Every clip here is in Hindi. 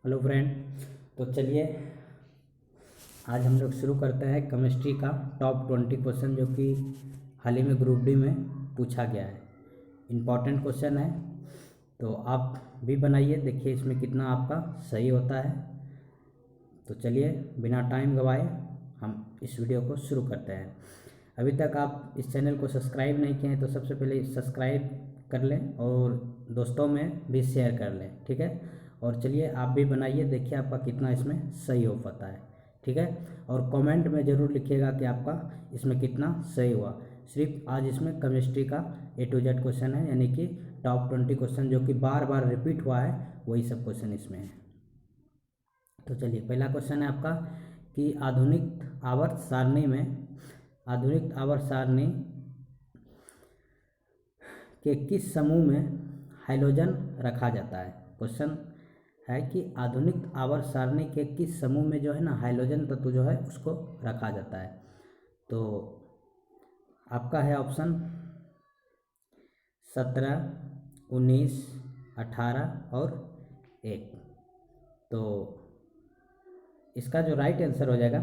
Hello friend. तो चलिए आज हम लोग शुरू करते हैं केमिस्ट्री का टॉप 20 क्वेश्चन जो कि हाल ही में ग्रुप डी में पूछा गया है। इम्पॉर्टेंट क्वेश्चन है, तो आप भी बनाइए, देखिए इसमें कितना आपका सही होता है। तो चलिए बिना टाइम गवाए हम इस वीडियो को शुरू करते हैं। अभी तक आप इस चैनल को सब्सक्राइब नहीं किए हैं तो सबसे पहले सब्सक्राइब कर लें और दोस्तों में भी शेयर कर लें, ठीक है। और चलिए आप भी बनाइए, देखिए आपका कितना इसमें सही हो पाता है, ठीक है। और कमेंट में ज़रूर लिखिएगा कि आपका इसमें कितना सही हुआ। सिर्फ आज इसमें केमिस्ट्री का A to Z क्वेश्चन है, यानी कि टॉप 20 क्वेश्चन जो कि बार बार रिपीट हुआ है, वही सब क्वेश्चन इसमें है। तो चलिए पहला क्वेश्चन है आपका कि आधुनिक आवर्त सारणी के किस समूह में हाइड्रोजन रखा जाता है। क्वेश्चन है कि आधुनिक आवर्त सारणी के किस समूह में जो है ना हाइड्रोजन तत्व जो है उसको रखा जाता है। तो आपका है ऑप्शन 17, 19, 18 और 1। तो इसका जो राइट आंसर हो जाएगा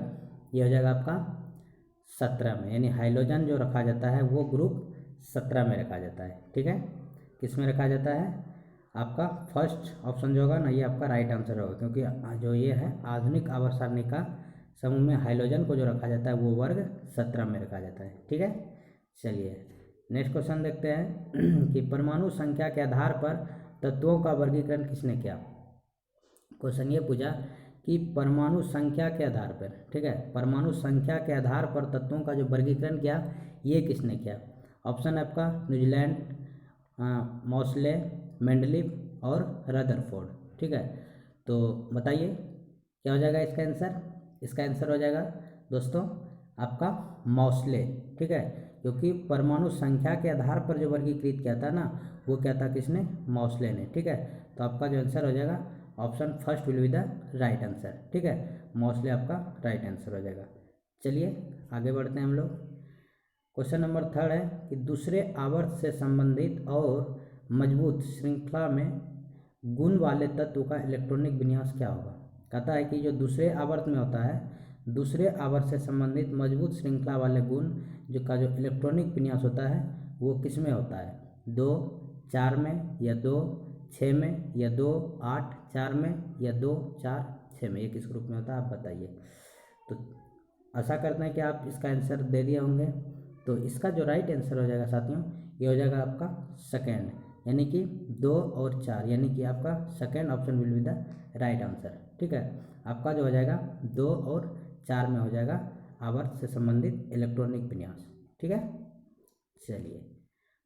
ये हो जाएगा आपका 17 में, यानी हाइड्रोजन जो रखा जाता है वो ग्रुप 17 में रखा जाता है, ठीक है। किस में रखा जाता है? आपका फर्स्ट ऑप्शन जो होगा ना ये आपका राइट आंसर होगा, क्योंकि जो ये है आधुनिक आवर्त सारणी का समूह में हाइड्रोजन को जो रखा जाता है वो वर्ग 17 में रखा जाता है, ठीक है। चलिए नेक्स्ट क्वेश्चन देखते हैं कि परमाणु संख्या के आधार पर तत्वों का वर्गीकरण किसने किया। क्वेश्चन ये पूछा कि परमाणु संख्या के आधार पर, ठीक है, परमाणु संख्या के आधार पर तत्वों का जो वर्गीकरण किया ये किसने किया। ऑप्शन है आपका न्यूजीलैंड, मॉसले, मेंडलीव और रदरफोर्ड, ठीक है। तो बताइए क्या हो जाएगा इसका आंसर। इसका आंसर हो जाएगा दोस्तों आपका मॉसले, ठीक है, क्योंकि परमाणु संख्या के आधार पर जो वर्गीकृत किया था ना वो क्या था, किसने? मॉसले ने, ठीक है। तो आपका जो आंसर हो जाएगा option first will be the right answer, ठीक है। मॉसले आपका राइट आंसर हो जाएगा। चलिए आगे बढ़ते हैं हम लोग। क्वेश्चन नंबर 3 है कि दूसरे आवर्त से संबंधित और मजबूत श्रृंखला में गुण वाले तत्व का इलेक्ट्रॉनिक विन्यास क्या होगा। कहता है कि जो दूसरे आवर्त में होता है, दूसरे आवर्त से संबंधित मजबूत श्रृंखला वाले गुण जो इलेक्ट्रॉनिक विन्यास होता है वो किस में होता है, 2, 4 में, या 2, 6 में, या 2, 8, 4 में, या 2, 4, 6 में, ये किस ग्रुप में होता है आप बताइए। तो आशा करते हैं कि आप इसका आंसर दे दिए होंगे। तो इसका जो राइट आंसर हो जाएगा साथियों ये हो जाएगा आपका सेकेंड, यानी कि 2 और 4, यानी कि आपका second option will be the right answer, ठीक है। आपका जो हो जाएगा 2 और 4 में हो जाएगा आवर्त से संबंधित इलेक्ट्रॉनिक विन्यास, ठीक है। चलिए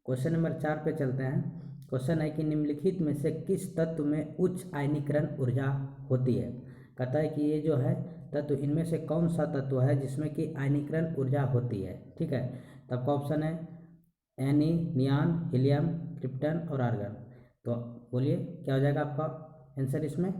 क्वेश्चन नंबर 4 पे चलते हैं। क्वेश्चन है कि निम्नलिखित में से किस तत्व में उच्च आयनीकरण ऊर्जा होती है। कहता है कि ये जो है तत्व, इनमें से कौन सा तत्व है जिसमें कि आयनीकरण ऊर्जा होती है, ठीक है। तो आपका ऑप्शन है एनी, नियान, हीलियम, क्रिप्टन और आर्गन। तो बोलिए क्या हो जाएगा आपका आंसर इसमें।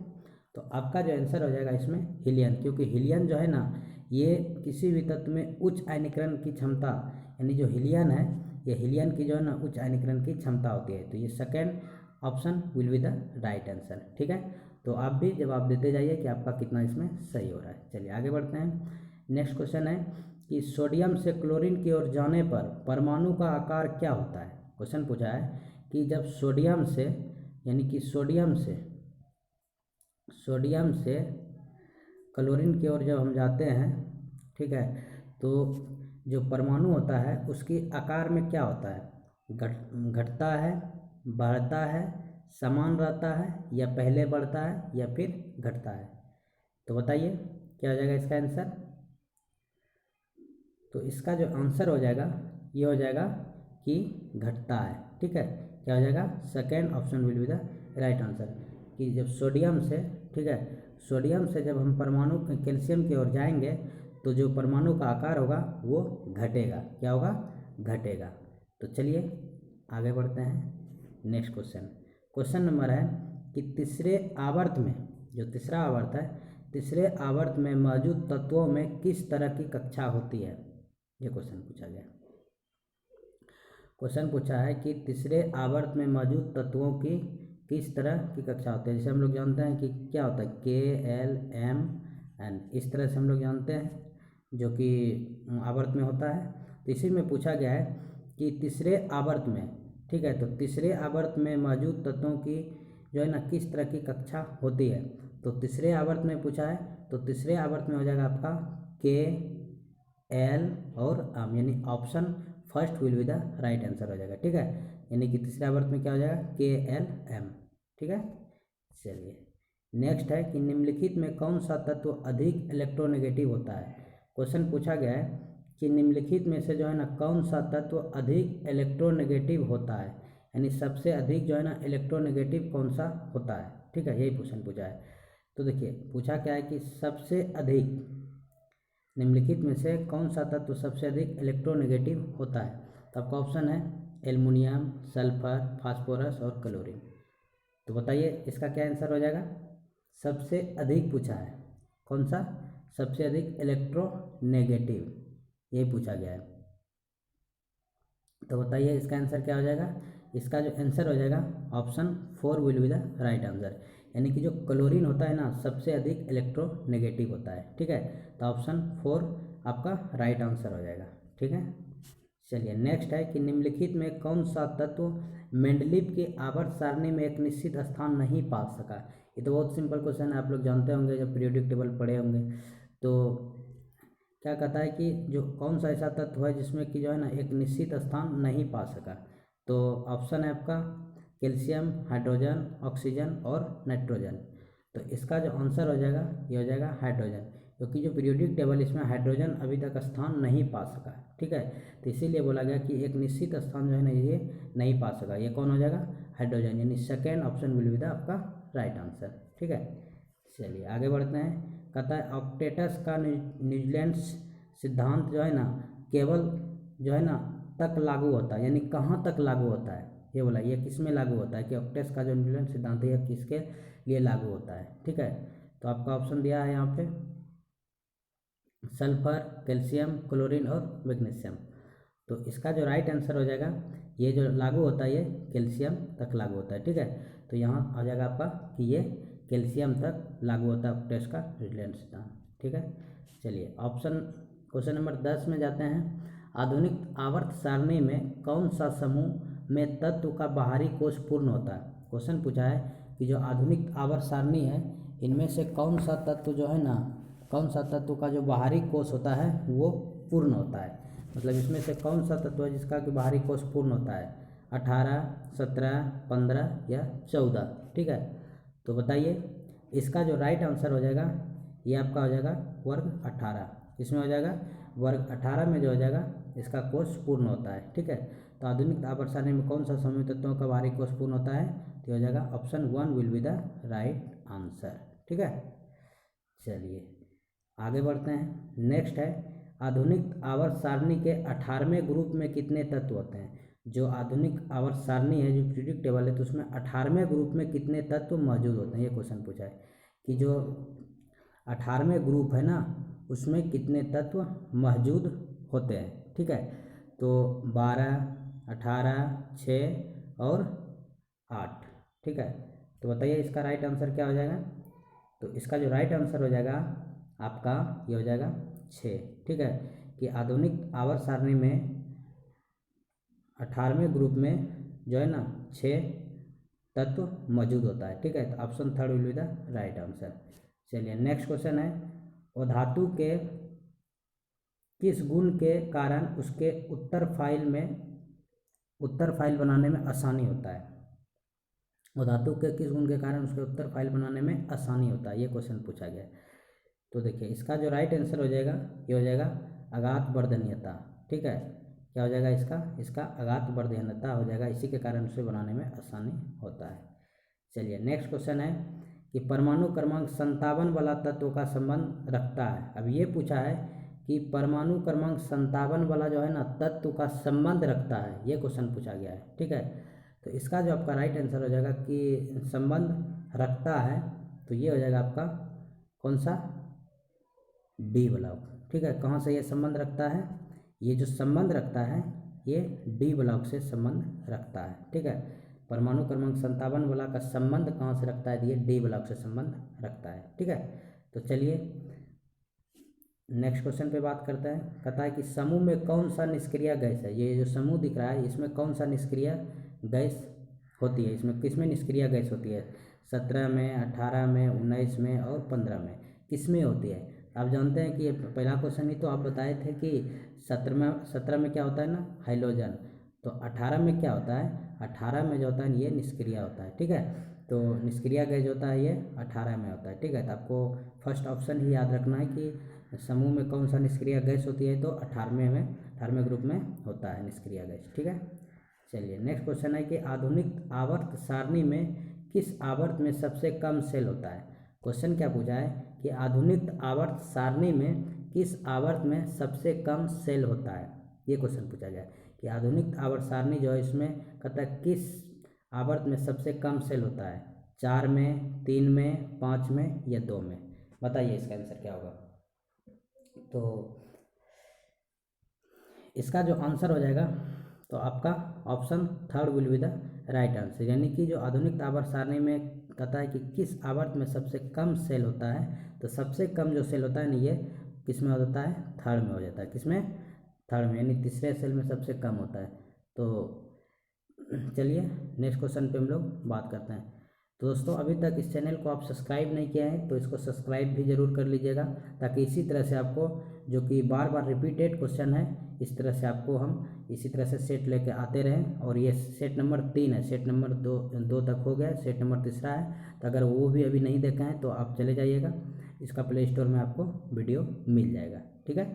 तो आपका जो आंसर हो जाएगा इसमें हीलियम, क्योंकि हीलियम जो है ना ये किसी भी तत्व में उच्च आयनीकरण की क्षमता, यानी जो हीलियम है ये हीलियम की जो है ना उच्च आयनीकरण की क्षमता होती है। तो ये second option will be the right answer, ठीक है। तो आप भी जवाब देते जाइए कि आपका कितना इसमें सही हो रहा है। चलिए आगे बढ़ते हैं। नेक्स्ट क्वेश्चन है कि सोडियम से क्लोरीन की ओर जाने पर परमाणु का आकार क्या होता है। क्वेश्चन पूछा है कि जब सोडियम से, यानी कि सोडियम से क्लोरीन की ओर जब हम जाते हैं, ठीक है, तो जो परमाणु होता है उसकी आकार में क्या होता है, घटता है, बढ़ता है, समान रहता है, या पहले बढ़ता है या फिर घटता है। तो बताइए क्या हो जाएगा इसका आंसर। तो इसका जो आंसर हो जाएगा ये हो जाएगा कि घटता है, ठीक है। क्या हो जाएगा, second option will be the right answer, कि जब सोडियम से, ठीक है, सोडियम से जब हम परमाणु कैल्शियम की ओर जाएंगे तो जो परमाणु का आकार होगा वो घटेगा। क्या होगा, घटेगा। तो चलिए आगे बढ़ते हैं। नेक्स्ट क्वेश्चन नंबर है कि तीसरे आवर्त में, जो तीसरा आवर्त है, तीसरे आवर्त में मौजूद तत्वों में किस तरह की कक्षा होती है। ये क्वेश्चन पूछा गया। क्वेश्चन पूछा है कि तीसरे आवर्त में मौजूद तत्वों की किस तरह की कक्षा होती है। जैसे हम लोग जानते हैं कि क्या होता है KLMN, इस तरह से हम लोग जानते हैं जो कि आवर्त में होता है। तो इसी में पूछा गया है कि तीसरे आवर्त में, ठीक है, तो तीसरे आवर्त में मौजूद तत्वों की जो है ना किस तरह की कक्षा होती है। तो तीसरे आवर्त में पूछा है, तो तीसरे आवर्त में हो जाएगा आपका KL और M, यानी option first will be the right answer हो जाएगा, ठीक है। यानी कि तीसरे आवर्त में क्या हो जाएगा KLM, ठीक है। चलिए नेक्स्ट है कि निम्नलिखित में कौन सा तत्व अधिक इलेक्ट्रोनेगेटिव होता है। क्वेश्चन पूछा गया है कि निम्नलिखित में से जो है ना कौन सा तत्व अधिक इलेक्ट्रोनेगेटिव होता है, यानी सबसे अधिक जो है ना इलेक्ट्रोनेगेटिव कौन सा होता है, ठीक है, यही क्वेश्चन पूछा है। तो देखिए पूछा क्या है कि सबसे अधिक निम्नलिखित में से कौन सा तत्व सबसे अधिक इलेक्ट्रोनेगेटिव होता है। तो आपका ऑप्शन है एल्युमिनियम, सल्फर, फास्फोरस और क्लोरीन। तो बताइए इसका क्या आंसर हो जाएगा। सबसे अधिक पूछा है, कौन सा सबसे अधिक इलेक्ट्रोनेगेटिव, यही पूछा गया है। तो बताइए इसका आंसर क्या हो जाएगा। इसका जो आंसर हो जाएगा option 4 will be the right answer, यानी कि जो क्लोरीन होता है ना सबसे अधिक इलेक्ट्रोनेगेटिव होता है, ठीक है। तो ऑप्शन 4 आपका राइट आंसर हो जाएगा, ठीक है। चलिए नेक्स्ट है कि निम्नलिखित में कौन सा तत्व मेंडलीव के आवर्त सारणी में एक निश्चित स्थान नहीं पा सका। ये तो बहुत सिंपल क्वेश्चन है, आप लोग जानते होंगे जब पीरियोडिक टेबल पढ़े होंगे। तो क्या कहता है कि जो कौन सा ऐसा तत्व है जिसमें कि जो है ना एक निश्चित स्थान नहीं पा सका। तो ऑप्शन है आपका कैल्शियम, हाइड्रोजन, ऑक्सीजन और नाइट्रोजन। तो इसका जो आंसर हो जाएगा ये हो जाएगा हाइड्रोजन, क्योंकि जो पीरियोडिक टेबल इसमें हाइड्रोजन अभी तक स्थान नहीं पा सका, ठीक है। तो इसीलिए बोला गया कि एक निश्चित स्थान जो है ना ये नहीं पा सका। ये कौन हो जाएगा हाइड्रोजन, यानी second option will be the आपका राइट आंसर, ठीक है। चलिए आगे बढ़ते हैं। कहता है ऑक्टेटस का न्यूजीलैंड सिद्धांत जो है ना केवल जो है ना तक लागू होता है, यानी कहाँ तक लागू होता है ये बोला। ये किस में लागू होता है कि ऑक्टेटस का जो न्यूजीलैंड सिद्धांत है किसके लिए लागू होता है, ठीक है। तो आपका ऑप्शन दिया है यहाँ पे सल्फर, कैल्शियम, क्लोरीन और मैग्नीशियम। तो इसका जो राइट आंसर हो जाएगा ये जो लागू होता है ये कैल्शियम तक लागू होता है, ठीक है। तो यहाँ आ जाएगा आपका कि ये कैल्शियम तक लागू होता है ऑक्टेटस का न्यूजीलैंड सिद्धांत, ठीक है। चलिए ऑप्शन क्वेश्चन नंबर 10 में जाते हैं। आधुनिक आवर्त सारणी में कौन सा समूह में तत्व का बाहरी कोश पूर्ण होता है। क्वेश्चन पूछा है कि जो आधुनिक आवर्त सारणी है इनमें से कौन सा तत्व जो है ना कौन सा तत्व का जो बाहरी कोश होता है वो पूर्ण होता है। मतलब इसमें से कौन सा तत्व है जिसका कि बाहरी कोश पूर्ण होता है 18, 17, 15 या 14, ठीक है। तो बताइए इसका जो राइट आंसर हो जाएगा ये आपका हो जाएगा वर्ग 18। इसमें हो जाएगा वर्ग 18 में जो हो जाएगा इसका कोश पूर्ण होता है, ठीक है। तो आधुनिक आवर्त सारणी में कौन सा समूह तत्वों का बाहरी कोश पूर्ण होता है, तो हो जाएगा option 1 will be the right answer, ठीक है। चलिए आगे बढ़ते हैं। नेक्स्ट है आधुनिक आवर्त सारणी के 18वें ग्रुप में कितने तत्व होते हैं। जो आधुनिक आवर्त सारणी है जो पीरियोडिक टेबल है तो उसमें 18वें ग्रुप में कितने तत्व मौजूद होते हैं। ये क्वेश्चन पूछा है कि जो 18वें ग्रुप है ना उसमें कितने तत्व मौजूद होते हैं, ठीक है। तो 12, 18, 6 और 8, ठीक है। तो बताइए इसका राइट आंसर क्या हो जाएगा। तो इसका जो राइट आंसर हो जाएगा आपका ये हो जाएगा 6, ठीक है। कि आधुनिक आवर्त सारणी में 18वें ग्रुप में जो है ना 6 तत्व मौजूद होता है, ठीक है। तो option 3 will be the right answer. चलिए नेक्स्ट क्वेश्चन है धातु के किस गुण के कारण उसके उत्तर फाइल बनाने में आसानी होता है। और धातु के किस गुण के कारण उसके उत्तर फाइल बनाने में आसानी होता है, ये क्वेश्चन पूछा गया। तो देखिए इसका जो राइट आंसर हो जाएगा ये हो जाएगा अगात वर्धनीयता, ठीक है। क्या हो जाएगा इसका अगात वर्धनीयता हो जाएगा, इसी के कारण उसे बनाने में आसानी होता है। चलिए नेक्स्ट क्वेश्चन है कि परमाणु क्रमांक 57 वाला तत्व का संबंध रखता है। अब ये पूछा है कि परमाणु क्रमांक 57 वाला जो है ना तत्व का संबंध रखता है, ये क्वेश्चन पूछा गया है, ठीक है। तो इसका जो आपका राइट आंसर हो जाएगा कि संबंध रखता है, तो ये हो जाएगा आपका कौन सा डी ब्लॉक, ठीक है। कहाँ से ये संबंध रखता है, ये जो संबंध रखता है ये डी ब्लॉक से संबंध रखता है, ठीक है। परमाणु क्रमांक 57 वाला का संबंध कहाँ से रखता है, ये डी ब्लॉक से संबंध रखता है। ठीक है, तो चलिए नेक्स्ट क्वेश्चन पे बात करते हैं। कहता है कि समूह में कौन सा निष्क्रिय गैस है, ये जो समूह दिख रहा है इसमें कौन सा निष्क्रिय गैस होती है, इसमें किस में निष्क्रिय गैस होती है, 17 में, 18 में, 19 में और 15 में, किस में होती है। आप जानते हैं कि ये पहला क्वेश्चन ही तो आप बताए थे कि 17 में क्या होता है ना, हाइड्रोजन, तो 18 में क्या होता है, 18 में जो होता है ये निष्क्रिय होता है। ठीक है, तो निष्क्रिय गैस होता है ये 18 में होता है। ठीक है, तो आपको फर्स्ट ऑप्शन ही याद रखना है कि समूह में कौन सा निष्क्रिय गैस होती है, तो 18वें ग्रुप में होता है निष्क्रिय गैस। ठीक है, चलिए नेक्स्ट क्वेश्चन है कि आधुनिक आवर्त सारणी में किस आवर्त में सबसे कम सेल होता है। क्वेश्चन क्या पूछा है कि आधुनिक आवर्त सारणी में किस आवर्त में सबसे कम सेल होता है, ये क्वेश्चन पूछा गया कि आधुनिक आवर्त सारणी जो है इसमें कहता है किस आवर्त में सबसे कम सेल होता है, 4 में, 3 में, 5 में या 2 में। बताइए इसका आंसर क्या होगा। तो इसका जो आंसर हो जाएगा तो आपका option third will be the right answer, यानी कि जो आधुनिक आवर्त सारणी में कहता है कि किस आवर्त में सबसे कम सेल होता है, तो सबसे कम जो सेल होता है ना ये किस में हो जाता है, थर्ड में हो जाता है। किसमें, थर्ड में, यानी तीसरे सेल में सबसे कम होता है। तो चलिए नेक्स्ट क्वेश्चन पे हम लोग बात करते हैं। तो दोस्तों अभी तक इस चैनल को आप सब्सक्राइब नहीं किया है तो इसको सब्सक्राइब भी ज़रूर कर लीजिएगा, ताकि इसी तरह से आपको जो कि बार बार रिपीटेड क्वेश्चन है इस तरह से आपको हम इसी तरह से सेट लेके आते रहें। और ये सेट नंबर 3 है, सेट नंबर दो तक हो गया, सेट नंबर तीसरा है। तो अगर वो भी अभी नहीं देखा है तो आप चले जाइएगा, इसका प्ले स्टोर में आपको वीडियो मिल जाएगा। ठीक है,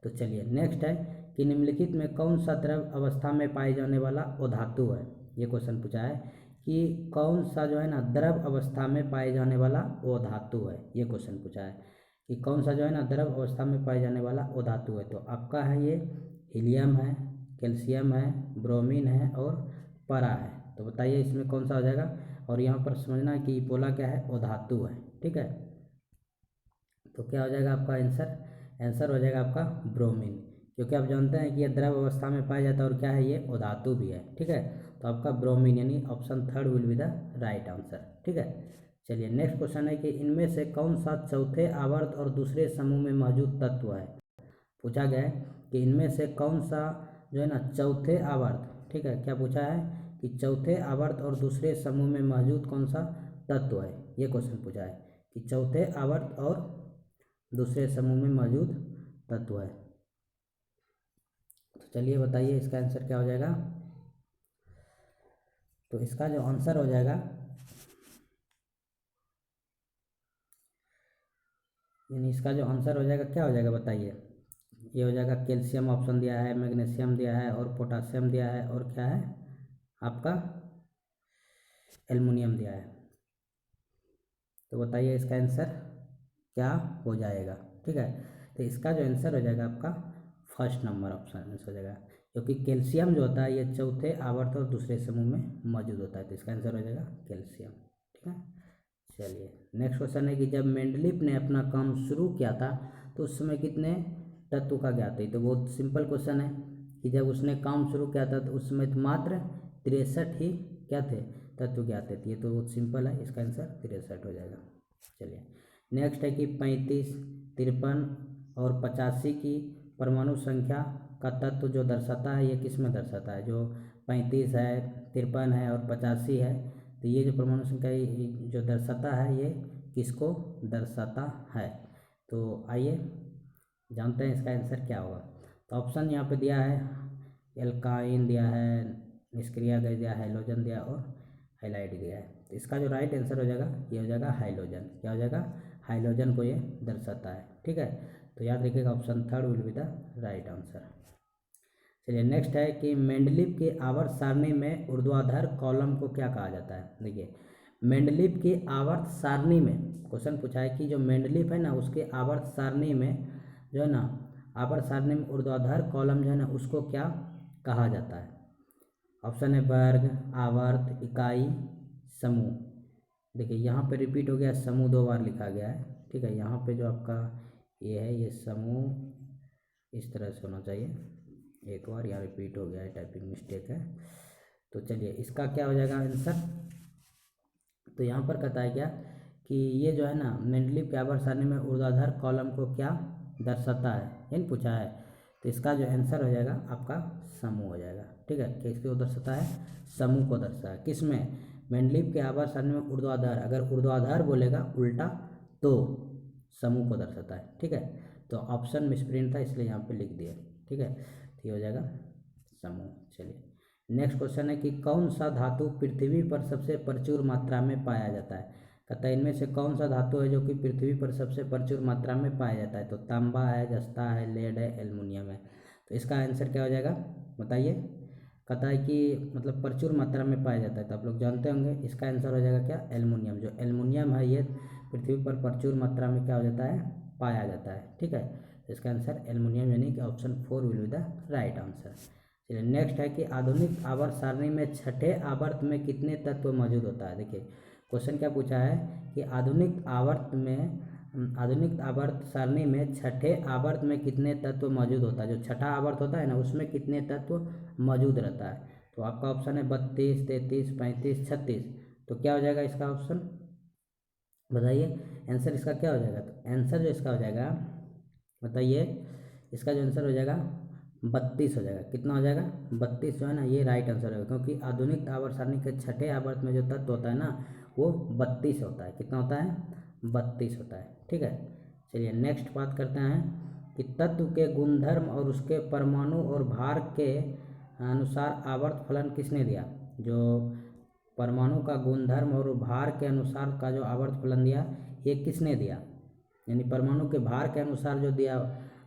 तो चलिए नेक्स्ट है कि निम्नलिखित में कौन सा द्रव अवस्था में पाए जाने वाला अधातु है। ये क्वेश्चन पूछा है कि कौन सा जो है ना द्रव अवस्था में पाए जाने वाला अधातु है। ये क्वेश्चन पूछा है कि कौन सा जो है ना द्रव अवस्था में पाए जाने वाला अधातु है। तो आपका है ये हीलियम है, कैल्शियम है, ब्रोमीन है और परा है। तो बताइए इसमें कौन सा हो जाएगा। और यहाँ पर समझना कि बोला क्या है, अधातु है। ठीक है, तो क्या हो जाएगा आपका आंसर, आंसर हो जाएगा आपका ब्रोमीन, क्योंकि आप जानते हैं कि यह द्रव अवस्था में पाया जाता है और क्या है ये अधातु भी है। ठीक है, तो आपका ब्रोमीन यानी option third will be the right answer. ठीक है, चलिए नेक्स्ट क्वेश्चन है कि इनमें से कौन सा चौथे आवर्त और दूसरे समूह में मौजूद तत्व है। पूछा गया है कि इनमें से कौन सा जो है ना चौथे आवर्त, ठीक है, क्या पूछा है कि चौथे आवर्त और दूसरे समूह में मौजूद कौन सा तत्व है। ये क्वेश्चन पूछा है कि चौथे आवर्त और दूसरे समूह में मौजूद तत्व है। तो चलिए बताइए इसका आंसर क्या हो जाएगा। तो इसका जो आंसर हो जाएगा, यानी इसका जो आंसर हो जाएगा क्या हो जाएगा बताइए। ये हो जाएगा कैल्शियम ऑप्शन दिया है, मैग्नीशियम दिया है और पोटासियम दिया है और क्या है आपका एल्युमिनियम दिया है। तो बताइए इसका आंसर क्या हो जाएगा। ठीक है, तो इसका जो आंसर हो जाएगा आपका फर्स्ट नंबर ऑप्शन आंसर हो जाएगा, क्योंकि कैल्शियम जो होता है ये चौथे आवर्त और दूसरे समूह में मौजूद होता है। तो इसका आंसर हो जाएगा कैल्शियम। ठीक है, चलिए नेक्स्ट क्वेश्चन है कि जब मेंडलीफ ने अपना काम शुरू किया था तो उस समय कितने तत्व का ज्ञात है। तो बहुत सिंपल क्वेश्चन है कि जब उसने काम शुरू किया था तो उस समय तो मात्र 63 ही क्या थे तत्व ज्ञात थे। ये तो बहुत सिंपल है, इसका आंसर 63 हो जाएगा। चलिए नेक्स्ट है कि 35, 53 और 85 की परमाणु संख्या का तत्व जो दर्शाता है ये किस में दर्शाता है। जो 35 है, 53 है और 85 है, तो ये जो परमाणु संख्या जो दर्शाता है ये किसको दर्शाता है। तो आइए जानते हैं इसका आंसर क्या होगा। तो ऑप्शन यहाँ पे दिया है, एल्काइन दिया है, निष्क्रिय गैस दिया है, हाइड्रोजन दिया और हाइलाइट दिया है। तो इसका जो राइट आंसर हो जाएगा ये हो जाएगा हाइड्रोजन। क्या हो जाएगा, हाइड्रोजन को ये दर्शाता है। ठीक है, तो याद रखिएगा option third will be the right answer. चलिए नेक्स्ट है कि मेंडलीफ के आवर्त सारणी में ऊर्ध्वाधर कॉलम को क्या कहा जाता है। देखिए मेंडलीफ के आवर्त सारणी में क्वेश्चन पूछा है कि जो मेंडलीफ है ना उसके आवर्त सारणी में जो है ना आवर्त सारणी में ऊर्ध्वाधर कॉलम जो है ना उसको क्या कहा जाता है। ऑप्शन है वर्ग, आवर्त, इकाई, समूह। देखिए यहाँ पे रिपीट हो गया, समूह 2 बार लिखा गया है। ठीक है, यहाँ पे जो आपका ये है ये समूह इस तरह से होना चाहिए, एक बार यहाँ रिपीट हो गया है, टाइपिंग मिस्टेक है। तो चलिए इसका क्या हो जाएगा आंसर। तो यहाँ पर कहता है क्या कि ये जो है ना मेंडलीव के आवर्त सारणी में ऊर्ध्वाधर कॉलम को क्या दर्शाता है, यानी पूछा है। तो इसका जो आंसर हो जाएगा आपका समूह हो जाएगा। ठीक है, किसको दर्शाता है, समूह को दर्शाता है। किसमें, मेंडलीव के आवर्त सारणी में ऊर्ध्वाधर, अगर ऊर्ध्वाधर बोलेगा उल्टा तो समूह को दर्शाता है। ठीक है, तो ऑप्शन मिसप्रिंट था इसलिए यहाँ पे लिख दिया। ठीक है, तो ये हो जाएगा समूह। चलिए नेक्स्ट क्वेश्चन है कि कौन सा धातु पृथ्वी पर सबसे प्रचुर मात्रा में पाया जाता है। कहता है इनमें से कौन सा धातु है जो कि पृथ्वी पर सबसे प्रचुर मात्रा में पाया जाता है। तो तांबा है, जस्ता है, लेड है, एल्युमिनियम है। तो इसका आंसर क्या हो जाएगा बताइए। कहता है कि मतलब प्रचुर मात्रा में पाया जाता है, तो आप लोग जानते होंगे इसका आंसर हो जाएगा क्या, एल्युमिनियम। जो एल्युमिनियम है ये पृथ्वी पर प्रचुर मात्रा में क्या हो जाता है, पाया जाता है। ठीक है, तो इसका आंसर एल्युमिनियम यानी कि option 4 will be the right answer. चलिए नेक्स्ट है कि आधुनिक आवर्त सारणी में छठे आवर्त में कितने तत्व मौजूद होता है। देखिए क्वेश्चन क्या पूछा है कि आधुनिक आवर्त सारणी में छठे आवर्त में कितने तत्व मौजूद होता है। जो छठा आवर्त होता है ना उसमें कितने तत्व मौजूद रहता है। तो आपका ऑप्शन है 32, 33, 35, 36। तो क्या हो जाएगा इसका ऑप्शन बताइए, आंसर इसका क्या हो जाएगा। तो आंसर जो इसका हो जाएगा बताइए, इसका जो आंसर हो जाएगा 32 हो जाएगा। कितना हो जाएगा 32 जो है ना ये राइट आंसर होगा, क्योंकि आधुनिक आवर्त सारणी के छठे आवर्त में जो तत्व होता है ना वो 32 होता है। कितना होता है 32 होता है। ठीक है, चलिए नेक्स्ट बात करते हैं कि तत्व के गुणधर्म और उसके परमाणु और भार के अनुसार आवर्त फलन किसने दिया। जो परमाणु का गुणधर्म और भार के अनुसार का जो आवर्त फलन दिया ये किसने दिया, यानी परमाणु के भार के अनुसार जो दिया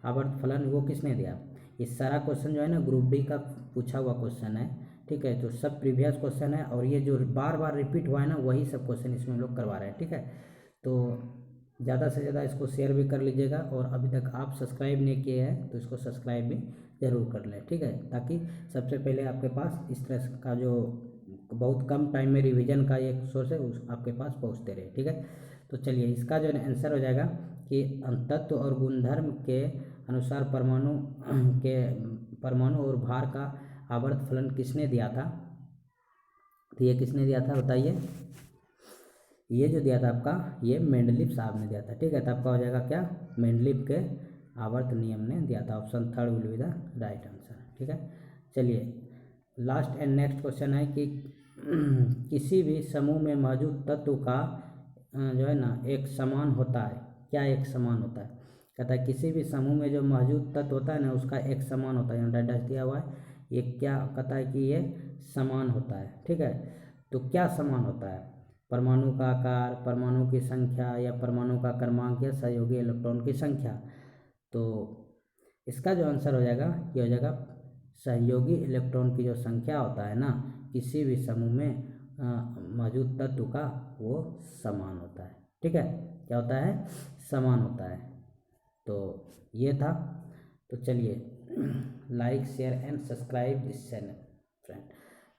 आवर्त फलन वो किसने दिया। ये सारा क्वेश्चन जो है ना ग्रुप डी का पूछा हुआ क्वेश्चन है। ठीक है, तो सब प्रीवियस क्वेश्चन है और ये जो बार बार रिपीट हुआ है ना वही सब क्वेश्चन इसमें हम लोग करवा रहे हैं। ठीक है, तो ज़्यादा से ज़्यादा इसको शेयर भी कर लीजिएगा और अभी तक आप सब्सक्राइब नहीं किए हैं तो इसको सब्सक्राइब भी ज़रूर कर लें। ठीक है, ताकि सबसे पहले आपके पास इस तरह का जो बहुत कम टाइम में रिवीजन का एक सोर्स है उस आपके पास पहुँचते रहे। ठीक है, तो चलिए इसका जो आंसर हो जाएगा कि तत्व और गुणधर्म के अनुसार परमाणु और भार का आवर्त फलन किसने दिया था। तो ये किसने दिया था बताइए, ये जो दिया था आपका ये मेंडलीव साहब ने दिया था। ठीक है, तो आपका हो जाएगा क्या, मेंडलीव के आवर्त नियम ने दिया था। Option 3 will be the right answer. ठीक है, चलिए लास्ट एंड नेक्स्ट क्वेश्चन है कि किसी भी समूह में मौजूद तत्व का जो है ना एक समान होता है। क्या एक समान होता है, कहता है किसी भी समूह में जो मौजूद तत्व होता है ना उसका एक समान होता है। यहाँ डैश दिया हुआ है, ये क्या कहता है कि ये समान होता है। ठीक है, तो क्या समान होता है, परमाणु का आकार, परमाणु की संख्या या परमाणु का क्रमांक या सहयोगी इलेक्ट्रॉन की संख्या। तो इसका जो आंसर हो जाएगा ये हो जाएगा सहयोगी इलेक्ट्रॉन की जो संख्या होता है ना किसी भी समूह में मौजूद तत्व का वो समान होता है। ठीक है, क्या होता है समान होता है। तो ये था, तो चलिए like share and subscribe this channel friend.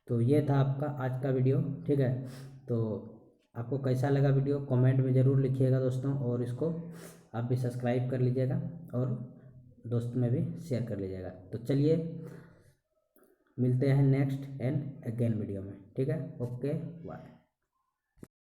तो ये था आपका आज का वीडियो। ठीक है, तो आपको कैसा लगा वीडियो कमेंट में ज़रूर लिखिएगा दोस्तों, और इसको आप भी सब्सक्राइब कर लीजिएगा और दोस्त में भी शेयर कर लीजिएगा। तो चलिए मिलते हैं नेक्स्ट एंड अगेन वीडियो में। ठीक है, ओके बाय।